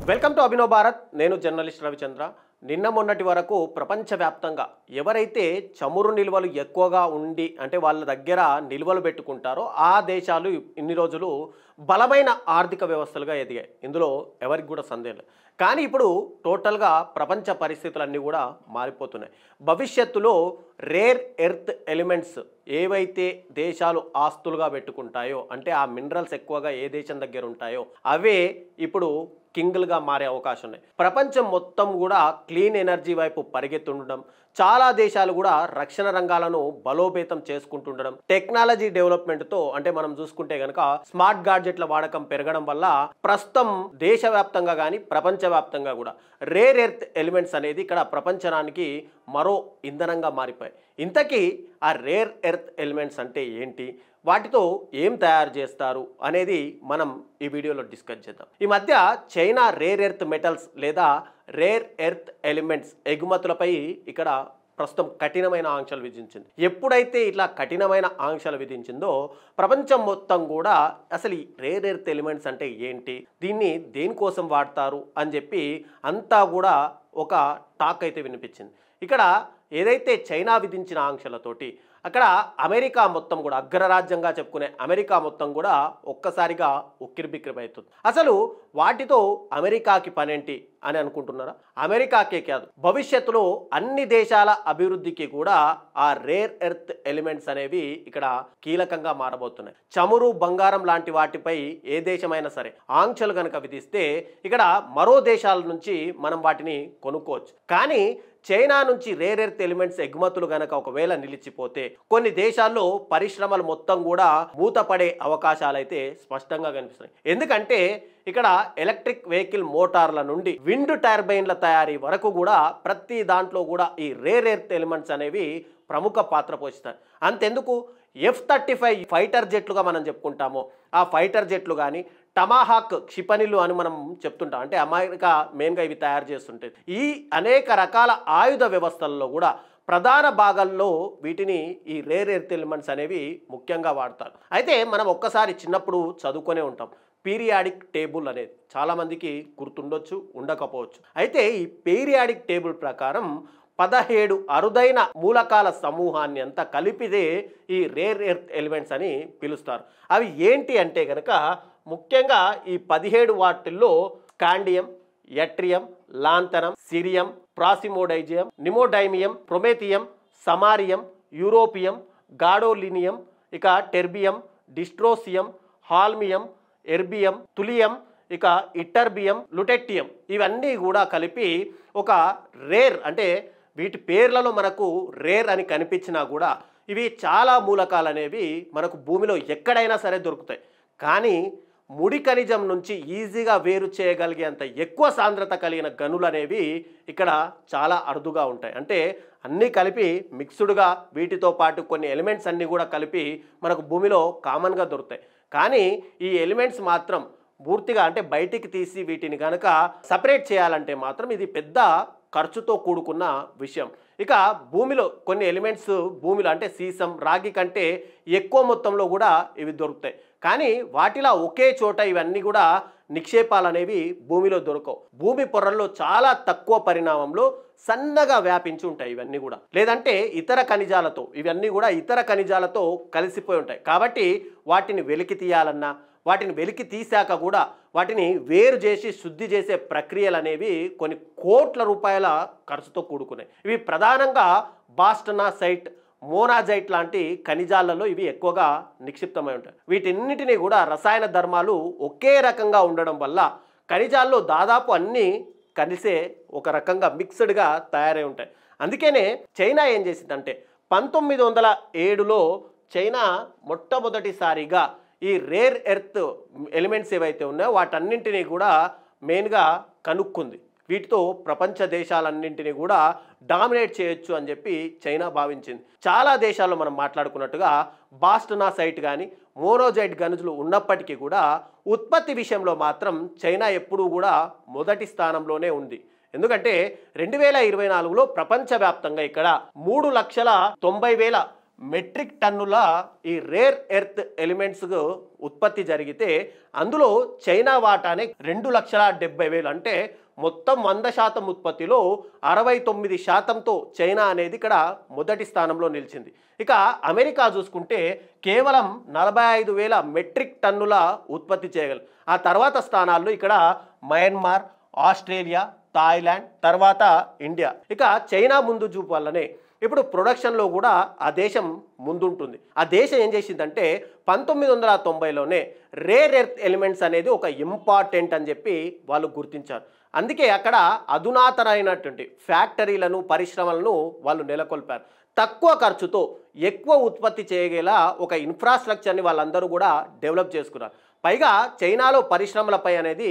Welcome to Abhinav Bharat. నేను journalist Ravichandra. నిన్న మొన్నటి వరకు ప్రపంచవ్యాప్తంగా ఎవరైతే చమురు నిల్వలు ఎక్కువగా ఉండి అంటే వాళ్ళ దగ్గర నిల్వలు పెట్టుకుంటారో ఆ దేశాలు ఇన్ని రోజులు బలమైన ఆర్థిక వ్యవస్థలుగా ఎదిగాయి. ఇందులో ఎవరికి కూడా సందేహం లేదు. కానీ ఇప్పుడు టోటల్గా ప్రపంచ పరిస్థితులన్నీ కూడా మారిపోతున్నాయి. భవిష్యత్తులో రేర్ ఎర్త్ ఎలిమెంట్స్ ఏవైతే దేశాలు ఆస్తులుగా పెట్టుకుంటాయో అంటే ఆ మినరల్స్ ఎక్కువగా ఏ దేశం దగ్గర ఉంటాయో అవే ఇప్పుడు కింగ్లుగా మారే అవకాశం ఉన్నాయి. ప్రపంచం మొత్తం కూడా క్లీన్ ఎనర్జీ వైపు పరిగెత్తుండడం, చాలా దేశాలు కూడా రక్షణ రంగాలను బలోపేతం చేసుకుంటుండడం, టెక్నాలజీ డెవలప్మెంట్తో అంటే మనం చూసుకుంటే కనుక స్మార్ట్ గాడ్జెట్ల వాడకం పెరగడం వల్ల ప్రస్తుతం దేశవ్యాప్తంగా కానీ ప్రపంచవ్యాప్తంగా కూడా రేర్ ఎర్త్ ఎలిమెంట్స్ అనేది ఇక్కడ ప్రపంచానికి మరో ఇంధనంగా మారిపోయాయి. ఇంతకీ ఆ రేర్ ఎర్త్ ఎలిమెంట్స్ అంటే ఏంటి, వాటితో ఏం తయారు చేస్తారు అనేది మనం ఈ వీడియోలో డిస్కస్ చేద్దాం. ఈ మధ్య చైనా రేర్ ఎర్త్ మెటల్స్ లేదా రేర్ ఎర్త్ ఎలిమెంట్స్ ఎగుమతులపై ఇక్కడ ప్రస్తుతం కఠినమైన ఆంక్షలు విధించింది. ఎప్పుడైతే ఇట్లా కఠినమైన ఆంక్షలు విధించిందో ప్రపంచం మొత్తం కూడా అసలు ఈ రేర్ ఎర్త్ ఎలిమెంట్స్ అంటే ఏంటి, దీన్ని దేనికోసం వాడతారు అని చెప్పి అంతా కూడా ఒక టాక్ అయితే వినిపించింది. ఇక్కడ ఏదైతే చైనా విధించిన ఆంక్షలతోటి అక్కడ అమెరికా మొత్తం కూడా అగ్రరాజ్యంగా చెప్పుకునే అమెరికా మొత్తం కూడా ఒక్కసారిగా ఉక్కిరిబిక్కిరిపోతుంది. అసలు వాటితో అమెరికాకి పనేంటి అని అనుకుంటున్నారా? అమెరికాకే కాదు, భవిష్యత్తులో అన్ని దేశాల అభివృద్ధికి కూడా ఆ రేర్ ఎర్త్ ఎలిమెంట్స్ అనేవి ఇక్కడ కీలకంగా మారబోతున్నాయి. చమురు, బంగారం లాంటి వాటిపై ఏ దేశమైనా సరే ఆంక్షలు కనుక విధిస్తే ఇక్కడ మరో దేశాల నుంచి మనం వాటిని కొనుక్కోవచ్చు. కానీ చైనా నుంచి రేర్ ఎర్త్ ఎలిమెంట్స్ ఎగుమతులు గనక ఒకవేళ నిలిచిపోతే కొన్ని దేశాల్లో పరిశ్రమలు మొత్తం కూడా మూతపడే అవకాశాలు అయితే స్పష్టంగా కనిపిస్తున్నాయి. ఎందుకంటే ఇక్కడ ఎలక్ట్రిక్ వెహికల్ మోటార్ల నుండి విండ్ టర్బైన్ల తయారీ వరకు కూడా ప్రతి దాంట్లో కూడా ఈ రేర్ ఎర్త్ ఎలిమెంట్స్ అనేవి ప్రముఖ పాత్ర పోషిస్తాయి. అంతెందుకు F-35 ఫైటర్ జెట్లుగా మనం చెప్పుకుంటామో ఆ ఫైటర్ జెట్లు కానీ టమాహాక్ క్షిపణులు అని మనం చెప్తుంటాం, అంటే అమెరికా మెయిన్గా ఇవి తయారు చేస్తుంటుంది. ఈ అనేక రకాల ఆయుధ వ్యవస్థల్లో కూడా ప్రధాన భాగాల్లో వీటిని ఈ రేర్ ఎర్త్ ఎలిమెంట్స్ అనేవి ముఖ్యంగా వాడతారు. అయితే మనం ఒక్కసారి చిన్నప్పుడు చదువుకొనే ఉంటాం పీరియాడిక్ టేబుల్ అనేది, చాలామందికి గుర్తుండొచ్చు, ఉండకపోవచ్చు. అయితే ఈ పీరియాడిక్ టేబుల్ ప్రకారం 17 అరుదైన మూలకాల సమూహాన్ని అంతా కలిపిదే ఈ రేర్ ఎర్త్ ఎలిమెంట్స్ అని పిలుస్తారు. అవి ఏంటి అంటే కనుక ముఖ్యంగా ఈ 17 వాటిల్లో scandium, yttrium, lanthanum, cerium, praseodymium, neodymium, promethium, samarium, europium, gadolinium, ఇక terbium, dysprosium, holmium, erbium, thulium, ఇక ఇటర్బియం, లుటెట్టియం ఇవన్నీ కూడా కలిపి ఒక రేర్, అంటే వీటి పేర్లలో మనకు రేర్ అని కనిపించినా కూడా ఇవి చాలా మూలకాలు అనేవి మనకు భూమిలో ఎక్కడైనా సరే దొరుకుతాయి. కానీ ముడి ఖనిజం నుంచి ఈజీగా వేరు చేయగలిగేంత ఎక్కువ సాంద్రత కలిగిన గనులు అనేవి ఇక్కడ చాలా అరుదుగా ఉంటాయి. అంటే అన్నీ కలిపి మిక్స్డ్గా వీటితో పాటు కొన్ని ఎలిమెంట్స్ అన్నీ కూడా కలిపి మనకు భూమిలో కామన్గా దొరుకుతాయి. కానీ ఈ ఎలిమెంట్స్ మాత్రం పూర్తిగా అంటే బయటికి తీసి వీటిని కనుక సపరేట్ చేయాలంటే మాత్రం ఇది పెద్ద ఖర్చుతో కూడుకున్న విషయం. ఇక భూమిలో కొన్ని ఎలిమెంట్స్ భూమిలో అంటే సీసం, రాగి కంటే ఎక్కువ మొత్తంలో కూడా ఇవి దొరుకుతాయి. కానీ వాటిలా ఒకే చోట ఇవన్నీ కూడా నిక్షేపాలు అనేవి భూమిలో దొరకవు. భూమి పొరల్లో చాలా తక్కువ పరిణామంలో సన్నగా వ్యాపించి ఉంటాయి ఇవన్నీ కూడా, లేదంటే ఇతర ఖనిజాలతో ఇవన్నీ కూడా ఇతర ఖనిజాలతో కలిసిపోయి ఉంటాయి. కాబట్టి వాటిని వెలికి తీయాలన్నా, వాటిని వెలికి తీశాక కూడా వాటిని వేరు చేసి శుద్ధి చేసే ప్రక్రియలు అనేవి కొన్ని కోట్ల రూపాయల ఖర్చుతో కూడుకున్నాయి. ఇవి ప్రధానంగా బాస్టనాసైట్, మోనాజైట్ లాంటి ఖనిజాలలో ఇవి ఎక్కువగా నిక్షిప్తమై ఉంటాయి. వీటన్నిటినీ కూడా రసాయన ధర్మాలు ఒకే రకంగా ఉండడం వల్ల ఖనిజాల్లో దాదాపు అన్నీ కలిసే ఒక రకంగా మిక్స్డ్గా తయారై ఉంటాయి. అందుకనే చైనా ఏం చేసిందంటే 1907లో చైనా మొట్టమొదటిసారిగా ఈ రేర్ ఎర్త్ ఎలిమెంట్స్ ఏవైతే ఉన్నాయో వాటన్నింటినీ కూడా మెయిన్గా కనుక్కుంది. వీటితో ప్రపంచ దేశాలన్నింటినీ కూడా డామినేట్ చేయొచ్చు అని చెప్పి చైనా భావించింది. చాలా దేశాల్లో మనం మాట్లాడుకున్నట్టుగా బాస్టనాసైట్ కానీ మోనోజైట్ గనుజులు ఉన్నప్పటికీ కూడా ఉత్పత్తి విషయంలో మాత్రం చైనా ఎప్పుడూ కూడా మొదటి స్థానంలోనే ఉంది. ఎందుకంటే 2024లో ప్రపంచవ్యాప్తంగా ఇక్కడ 3,90,000 మెట్రిక్ టన్నుల ఈ రేర్ ఎర్త్ ఎలిమెంట్స్ ఉత్పత్తి జరిగితే అందులో చైనా వాటానే 2,70,000 అంటే మొత్తం 100% ఉత్పత్తిలో 69%తో చైనా అనేది ఇక్కడ మొదటి స్థానంలో నిలిచింది. ఇక అమెరికా చూసుకుంటే కేవలం 45,000 మెట్రిక్ టన్నుల ఉత్పత్తి చేయగలరు. ఆ తర్వాత స్థానాల్లో ఇక్కడ మయన్మార్, ఆస్ట్రేలియా, థాయిలాండ్, తర్వాత ఇండియా. ఇక చైనా ముందు చూపు వల్లనే ఇప్పుడు ప్రొడక్షన్లో కూడా ఆ దేశం ముందుంటుంది. ఆ దేశం ఏం చేసిందంటే 1990లోనే రేర్ ఎర్త్ ఎలిమెంట్స్ అనేది ఒక ఇంపార్టెంట్ అని చెప్పి వాళ్ళు గుర్తించారు. అందుకే అక్కడ అధునాతనమైనటువంటి ఫ్యాక్టరీలను, పరిశ్రమలను వాళ్ళు నెలకొల్పారు. తక్కువ ఖర్చుతో ఎక్కువ ఉత్పత్తి చేయగల ఒక ఇన్ఫ్రాస్ట్రక్చర్ని వాళ్ళందరూ కూడా డెవలప్ చేసుకున్నారు. పైగా చైనాలో పరిశ్రమలపై అనేది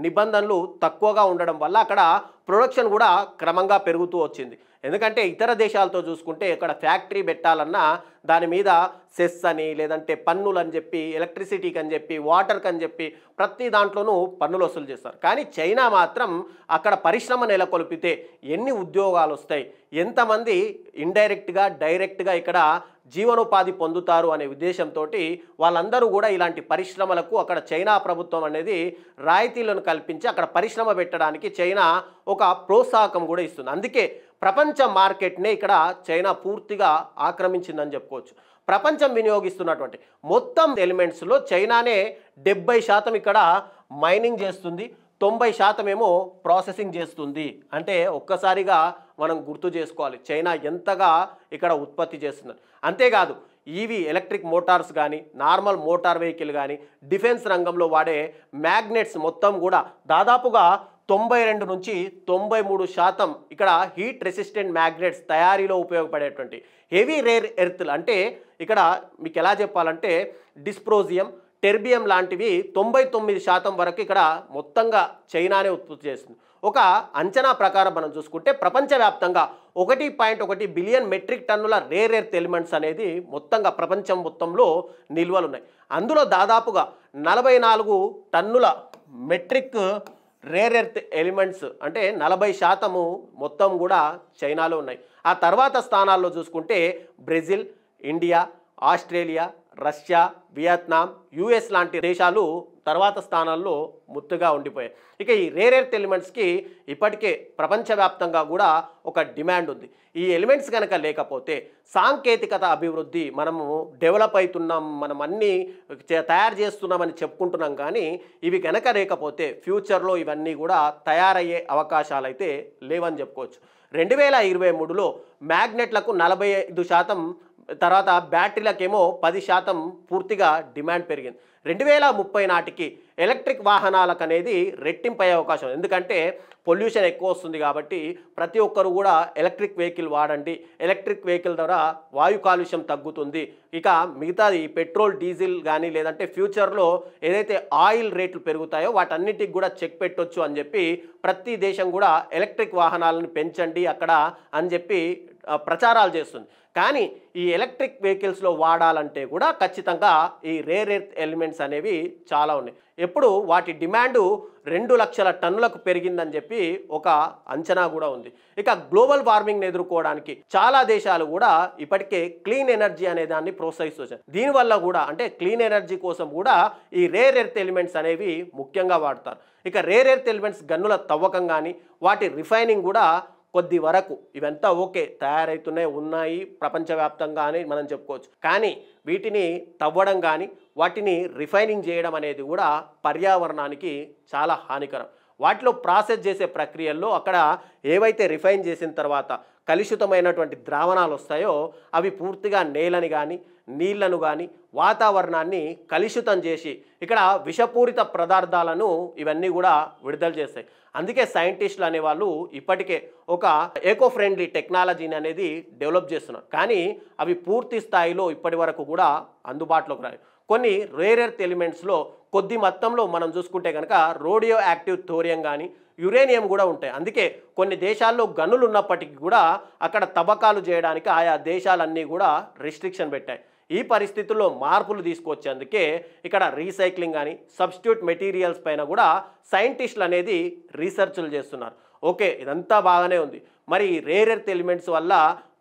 నిబంధనలు తక్కువగా ఉండడం వల్ల అక్కడ ప్రొడక్షన్ కూడా క్రమంగా పెరుగుతూ వచ్చింది. ఎందుకంటే ఇతర దేశాలతో చూసుకుంటే ఇక్కడ ఫ్యాక్టరీ పెట్టాలన్నా దాని మీద సెస్ అని, లేదంటే పన్నులు అని చెప్పి, ఎలక్ట్రిసిటీకి అని చెప్పి, వాటర్కి అని చెప్పి ప్రతి దాంట్లోనూ పన్నులు వసూలు చేస్తారు. కానీ చైనా మాత్రం అక్కడ పరిశ్రమ నెలకొల్పితే ఎన్ని ఉద్యోగాలు వస్తాయి, ఎంతమంది ఇండైరెక్ట్గా డైరెక్ట్గా ఇక్కడ జీవనోపాధి పొందుతారు అనే ఉద్దేశంతో వాళ్ళందరూ కూడా ఇలాంటి పరిశ్రమలకు అక్కడ చైనా ప్రభుత్వం అనేది రాయితీలను కల్పించి అక్కడ పరిశ్రమ పెట్టడానికి చైనా ఒక ప్రోత్సాహకం కూడా ఇస్తుంది. అందుకే ప్రపంచ మార్కెట్నే ఇక్కడ చైనా పూర్తిగా ఆక్రమించిందని చెప్పుకోవచ్చు. ప్రపంచం వినియోగిస్తున్నటువంటి మొత్తం ఎలిమెంట్స్లో చైనానే 70% ఇక్కడ మైనింగ్ చేస్తుంది, 90% ఏమో ప్రాసెసింగ్ చేస్తుంది. అంటే ఒక్కసారిగా మనం గుర్తు చేసుకోవాలి చైనా ఎంతగా ఇక్కడ ఉత్పత్తి చేస్తున్నారు. అంతేకాదు ఈవీ ఎలక్ట్రిక్ మోటార్స్ కానీ, నార్మల్ మోటార్ వెహికల్ కానీ, డిఫెన్స్ రంగంలో వాడే మ్యాగ్నెట్స్ మొత్తం కూడా దాదాపుగా 92 నుంచి 93% ఇక్కడ హీట్ రెసిస్టెంట్ మ్యాగ్నెట్స్ తయారీలో ఉపయోగపడేటువంటి హెవీ రేర్ ఎర్త్లు అంటే ఇక్కడ మీకు ఎలా చెప్పాలంటే డిస్ప్రోజియం, టెర్బియం లాంటివి 99% వరకు ఇక్కడ మొత్తంగా చైనానే ఉత్పత్తి చేస్తుంది. ఒక అంచనా ప్రకారం మనం చూసుకుంటే ప్రపంచవ్యాప్తంగా 1.1 బిలియన్ మెట్రిక్ టన్నుల రేర్ ఎర్త్ ఎలిమెంట్స్ అనేది మొత్తంగా ప్రపంచం మొత్తంలో నిల్వలు ఉన్నాయి. అందులో దాదాపుగా 44 టన్నుల మెట్రిక్ రేర్ ఎర్త్ ఎలిమెంట్స్ అంటే 40% మొత్తం కూడా చైనాలో ఉన్నాయి. ఆ తర్వాత స్థానాల్లో చూసుకుంటే Brazil, India, Australia, Russia, Vietnam, US లాంటి దేశాలు తర్వాత స్థానాల్లో ముత్తుగా ఉండిపోయాయి. ఇక ఈ రేర్ ఎర్త్ ఎలిమెంట్స్కి ఇప్పటికే ప్రపంచవ్యాప్తంగా కూడా ఒక డిమాండ్ ఉంది. ఈ ఎలిమెంట్స్ కనుక లేకపోతే సాంకేతికత అభివృద్ధి మనము డెవలప్ అవుతున్నాం, మనం అన్నీ తయారు చేస్తున్నామని చెప్పుకుంటున్నాం, కానీ ఇవి కనుక లేకపోతే ఫ్యూచర్లో ఇవన్నీ కూడా తయారయ్యే అవకాశాలు అయితే లేవని చెప్పుకోవచ్చు. 2023లో మ్యాగ్నెట్లకు 45%, తర్వాత బ్యాటరీలకేమో 10% పూర్తిగా డిమాండ్ పెరిగింది. 2030 నాటికి ఎలక్ట్రిక్ వాహనాలకు అనేది రెట్టింపు అయ్యే అవకాశం. ఎందుకంటే పొల్యూషన్ ఎక్కువ వస్తుంది కాబట్టి ప్రతి ఒక్కరు కూడా ఎలక్ట్రిక్ వెహికల్ వాడండి, ఎలక్ట్రిక్ వెహికల్ ద్వారా వాయు కాలుష్యం తగ్గుతుంది. ఇక మిగతాది పెట్రోల్, డీజిల్ కానీ లేదంటే ఫ్యూచర్లో ఏదైతే ఆయిల్ రేట్లు పెరుగుతాయో వాటన్నిటికి కూడా చెక్ పెట్టొచ్చు అని చెప్పి ప్రతి దేశం కూడా ఎలక్ట్రిక్ వాహనాలను పెంచండి అక్కడ అని చెప్పి ప్రచారాలు చేస్తుంది. కానీ ఈ ఎలక్ట్రిక్ వెహికల్స్లో వాడాలంటే కూడా ఖచ్చితంగా ఈ రేర్ ఎర్త్ ఎలిమెంట్స్ అనేవి చాలా ఉన్నాయి. ఎప్పుడు వాటి డిమాండు 2 లక్షల టన్నులకు పెరిగిందని చెప్పి ఒక అంచనా కూడా ఉంది. ఇక గ్లోబల్ వార్మింగ్ని ఎదుర్కోవడానికి చాలా దేశాలు కూడా ఇప్పటికే క్లీన్ ఎనర్జీ అనే దాన్ని ప్రోత్సహిస్తున్నాయి. దీనివల్ల కూడా అంటే క్లీన్ ఎనర్జీ కోసం కూడా ఈ రేర్ ఎర్త్ ఎలిమెంట్స్ అనేవి ముఖ్యంగా వాడతారు. ఇక రేర్ ఎర్త్ ఎలిమెంట్స్ గన్నుల తవ్వకం కానీ వాటి రిఫైనింగ్ కూడా కొద్ది వరకు ఇవంతా ఓకే తయారైతూనే ఉన్నాయి ప్రపంచవ్యాప్తంగా అని మనం చెప్పుకోవచ్చు. కానీ వీటిని తవ్వడం కానీ వాటిని రిఫైనింగ్ చేయడం అనేది కూడా పర్యావరణానికి చాలా హానికరం. వాటిలో ప్రాసెస్ చేసే ప్రక్రియల్లో అక్కడ ఏవైతే రిఫైన్ చేసిన తర్వాత కలుషితమైనటువంటి ద్రావణాలు వస్తాయో అవి పూర్తిగా నేలని కానీ నీళ్లను కానీ వాతావరణాన్ని కలుషితం చేసి ఇక్కడ విషపూరిత పదార్థాలను ఇవన్నీ కూడా విడుదల చేస్తాయి. అందుకే సైంటిస్టులు అనేవాళ్ళు ఇప్పటికే ఒక ఎకో ఫ్రెండ్లీ టెక్నాలజీని అనేది డెవలప్ చేస్తున్నారు. కానీ అవి పూర్తి స్థాయిలో ఇప్పటి వరకు కూడా అందుబాటులోకి రావు. కొన్ని రేర్ ఎర్త్ ఎలిమెంట్స్లో కొద్ది మొత్తంలో మనం చూసుకుంటే కనుక రేడియో యాక్టివ్ థోరియం కానీ యురేనియం కూడా ఉంటాయి. అందుకే కొన్ని దేశాల్లో గనులు ఉన్నప్పటికీ కూడా అక్కడ తవ్వకాలు చేయడానికి ఆయా దేశాలన్నీ కూడా రిస్ట్రిక్షన్ పెట్టాయి. ఈ పరిస్థితుల్లో మార్పులు తీసుకొచ్చేందుకే ఇక్కడ రీసైక్లింగ్ కానీ సబ్స్టిట్యూట్ మెటీరియల్స్ పైన కూడా సైంటిస్టులు అనేది రీసెర్చ్లు చేస్తున్నారు. ఓకే, ఇదంతా బాగానే ఉంది. మరి రేర్ ఎర్త్ ఎలిమెంట్స్ వల్ల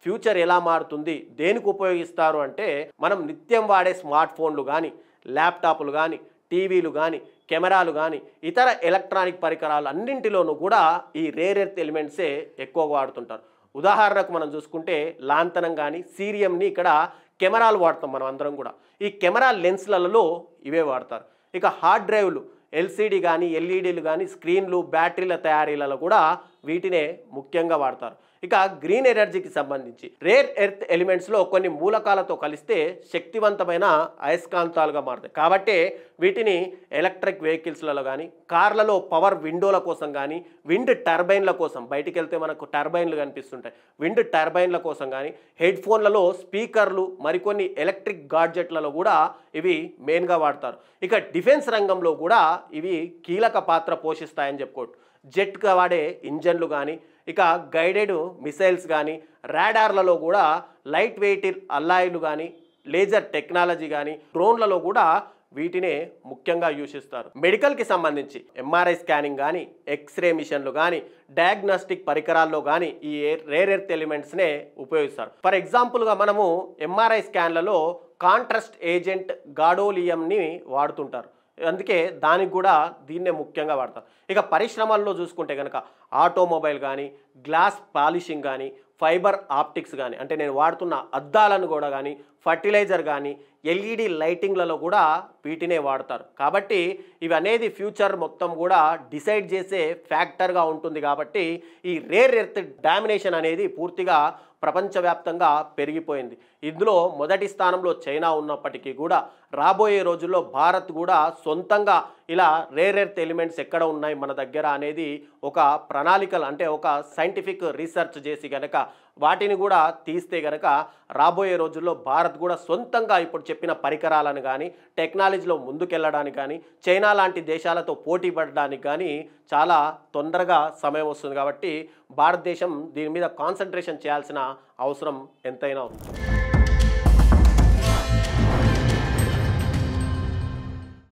ఫ్యూచర్ ఎలా మారుతుంది, దేనికి ఉపయోగిస్తారు అంటే మనం నిత్యం వాడే స్మార్ట్ ఫోన్లు కానీ, ల్యాప్టాప్లు కానీ, టీవీలు కానీ, కెమెరాలు కానీ, ఇతర ఎలక్ట్రానిక్ పరికరాలు అన్నింటిలోనూ కూడా ఈ రేర్ ఎర్త్ ఎలిమెంట్సే ఎక్కువగా వాడుతుంటారు. ఉదాహరణకు మనం చూసుకుంటే లాంతనం కానీ, సీరియంని ఇక్కడ కెమెరాలు వాడతాం మనం అందరం కూడా. ఈ కెమెరా లెన్స్లలో ఇవే వాడతారు. ఇక హార్డ్ డ్రైవ్లు, ఎల్సిడి కానీ, ఎల్ఈడీలు కానీ, స్క్రీన్లు, బ్యాటరీల తయారీలలో కూడా వీటినే ముఖ్యంగా వాడతారు. ఇక గ్రీన్ ఎనర్జీకి సంబంధించి రేర్ ఎర్త్ ఎలిమెంట్స్లో కొన్ని మూలకాలతో కలిస్తే శక్తివంతమైన అయస్కాంతాలుగా మారుతాయి. కాబట్టి వీటిని ఎలక్ట్రిక్ వెహికల్స్లలో కానీ, కార్లలో పవర్ విండోల కోసం కానీ, విండ్ టర్బైన్ల కోసం, బయటికి వెళ్తే మనకు టర్బైన్లు కనిపిస్తుంటాయి, విండ్ టర్బైన్ల కోసం కానీ, హెడ్ ఫోన్లలో స్పీకర్లు, మరికొన్ని ఎలక్ట్రిక్ గాడ్జెట్లలో కూడా ఇవి మెయిన్గా వాడతారు. ఇక డిఫెన్స్ రంగంలో కూడా ఇవి కీలక పాత్ర పోషిస్తాయని చెప్పుకోవచ్చు. జెట్గా వాడే ఇంజన్లు కానీ, ఇక గైడెడ్ మిసైల్స్ కానీ, రాడార్లలో కూడా లైట్ వెయిట్ అల్లాయిలు కానీ, లేజర్ టెక్నాలజీ కానీ, డ్రోన్లలో కూడా వీటినే ముఖ్యంగా యూజ్ చేస్తారు. మెడికల్కి సంబంధించి ఎంఆర్ఐ స్కానింగ్ కానీ, ఎక్స్రే మిషన్లు కానీ, డయాగ్నోస్టిక్ పరికరాల్లో కానీ ఈ రేర్ ఎర్త్ ఎలిమెంట్స్నే ఉపయోగిస్తారు. ఫర్ ఎగ్జాంపుల్గా మనము ఎంఆర్ఐ స్కాన్లలో కాంట్రాస్ట్ ఏజెంట్ గాడోలియంని వాడుతుంటారు. అందుకే దానికి కూడా దీన్నే ముఖ్యంగా వాడతారు. ఇక పరిశ్రమల్లో చూసుకుంటే కనుక ఆటోమొబైల్ కానీ, గ్లాస్ పాలిషింగ్ కానీ, ఫైబర్ ఆప్టిక్స్ కానీ, అంటే నేను వాడుతున్న అద్దాలను కూడా కానీ, ఫర్టిలైజర్ కానీ, ఎల్ఈడి లైటింగ్లలో కూడా వీటినే వాడతారు. కాబట్టి ఇవి అనేది ఫ్యూచర్ మొత్తం కూడా డిసైడ్ చేసే ఫ్యాక్టర్గా ఉంటుంది. కాబట్టి ఈ రేర్ ఎర్త్ డామినేషన్ అనేది పూర్తిగా ప్రపంచవ్యాప్తంగా పెరిగిపోయింది. ఇందులో మొదటి స్థానంలో చైనా ఉన్నప్పటికీ కూడా రాబోయే రోజుల్లో భారత్ కూడా సొంతంగా ఇలా రేర్ ఎర్త్ ఎలిమెంట్స్ ఎక్కడ ఉన్నాయి మన దగ్గర అనేది ఒక ప్రణాళికలు, అంటే ఒక సైంటిఫిక్ రీసెర్చ్ చేసి గనక వాటిని కూడా తీస్తే గనక రాబోయే రోజుల్లో భారత్ కూడా సొంతంగా ఇప్పుడు చెప్పిన పరికరాలను కానీ, టెక్నాలజీలో ముందుకెళ్ళడానికి కానీ, చైనా లాంటి దేశాలతో పోటీ పడడానికి కానీ చాలా తొందరగా సమయం వస్తుంది. కాబట్టి భారతదేశం దీని మీద కాన్సన్ట్రేషన్ చేయాల్సిన అవసరం ఎంతైనా ఉంది.